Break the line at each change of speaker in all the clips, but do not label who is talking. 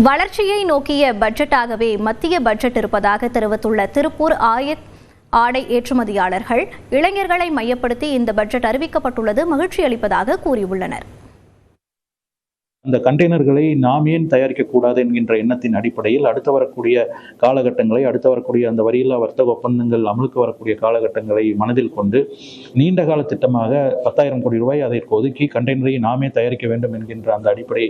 வளர்ச்சியை நோக்கிய பட்ஜெட்டாகவே மத்திய பட்ஜெட் இருப்பதாக தெரிவித்துள்ள திருப்பூர் ஆடை ஏற்றுமதியாளர்கள் இளைஞர்களை மையப்படுத்தி இந்த பட்ஜெட் அறிவிக்கப்பட்டுள்ளது மகிழ்ச்சி அளிப்பதாக கூறியுள்ளனர்.
அந்த கண்டெய்னர்களை நாம் ஏன் தயாரிக்கக்கூடாது என்கின்ற எண்ணத்தின் அடிப்படையில் அடுத்து வரக்கூடிய காலகட்டங்களை, அடுத்து வரக்கூடிய அந்த வரியில்லா வர்த்தக ஒப்பந்தங்கள் அமலுக்கு வரக்கூடிய காலகட்டங்களை மனதில் கொண்டு நீண்ட கால திட்டமாக 10,000 கோடி ரூபாய் அதற்கு ஒதுக்கி கண்டெய்னரை நாமே தயாரிக்க வேண்டும் என்கின்ற அந்த அடிப்படை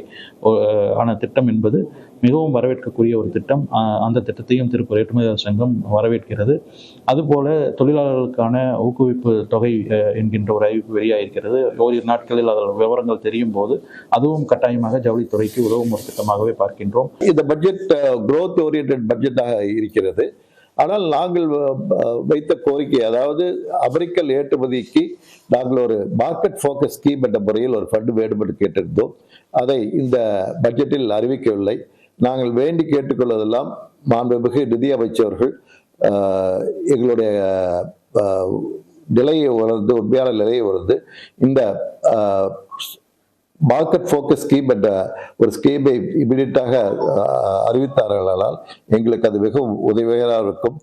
ஆன திட்டம் என்பது மிகவும் வரவேற்கக்கூடிய ஒரு திட்டம். அந்த திட்டத்தையும் திருப்பூர் ஏற்றுமதியாளர் சங்கம் வரவேற்கிறது. அதுபோல தொழிலாளர்களுக்கான ஊக்குவிப்பு தொகை என்கின்ற ஒரு அறிவிப்பு வெளியாகிருக்கிறது. ஓரிரு நாட்களில் அதன் விவரங்கள் தெரியும் போது அதுவும் கட்டாயமாக ஜவுளித்துறைக்கு உதவும் ஒரு திட்டமாகவே பார்க்கின்றோம்.
இந்த பட்ஜெட் growth oriented பட்ஜெட்டாக இருக்கிறது. ஆனால் நாங்கள் வைத்த கோரிக்கை, அதாவது அமெரிக்கல் ஏற்றுமதிக்கு நாங்கள் ஒரு மார்க்கெட் ஃபோக்கஸ் ஸ்கீம் என்ற முறையில் ஒரு ஃபண்ட் வேண்டும் என்று கேட்டிருந்தோம். அதை இந்த பட்ஜெட்டில் அறிவிக்கவில்லை. நாங்கள் வேண்டி கேட்டுக்கொள்வதெல்லாம் மாண்புமிகு நிதி அமைச்சர்கள் எங்களுடைய நிலையை உணர்ந்து, உண்மையான நிலையை உணர்ந்து இந்த மார்க்கெட் ஃபோக்கஸ் ஸ்கீம் என்ற ஒரு ஸ்கீமை இமிடியட்டாக அறிவித்தார்களால் எங்களுக்கு அது மிகவும் உதவியாக இருக்கும்.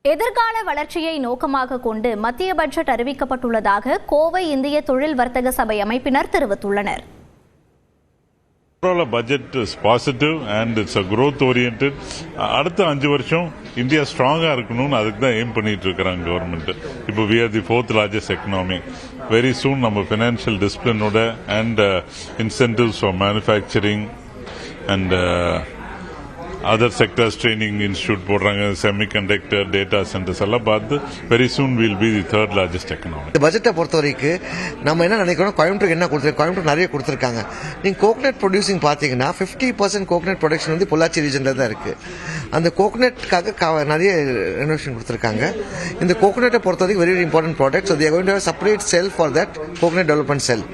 எதிர்கால வளர்ச்சியை நோக்கமாக கொண்டு மத்திய பட்ஜெட் அறிவிக்கப்பட்டுள்ளதாக கோவை இந்திய தொழில் வர்த்தக சபை அமைப்பினர் தெரிவித்துள்ளனர்.
Budget is positive and it's growth oriented. அடுத்த 5 வருஷம் இந்தியா ஸ்ட்ராங்கா இருக்கணும்னு அதுக்கு தான் எய்ம் பண்ணிட்டு இருக்கிறாங்க கவர்மெண்ட். இப்போ we are the 4th largest economy. Very soon நம்ம ஃபினான்ஷியல் டிசிப்ளினோட and incentives for manufacturing and other sectors training institute போடுறாங்க, செமிகண்டக்டர் டேட்டா சென்டர்ஸ் எல்லாம் பார்த்து very soon will be the 3rd largest economy.
இந்த பட்ஜெட்டை பொறுத்த வரைக்கும் நம்ம என்ன நினைக்கிறோம், கோயம்புத்தூருக்கு என்ன கொடுத்துருக்காங்க, கோயம்புத்தூர் நிறைய கொடுத்துருக்காங்க. நீங்கள் கோகனட் ப்ரொடியூசிங் பார்த்தீங்கன்னா 50% கோகனட் ப்ரொடக்ஷன் வந்து பொள்ளாச்சி ரீஜனில் தான் இருக்குது. அந்த கோகனட்டுக்காக நிறைய ரெனோவேஷன் கொடுத்துருக்காங்க. இந்த கோகனட்டை பொறுத்த வரைக்கும் very important product. So they are going to have separate sell for that coconut development sell.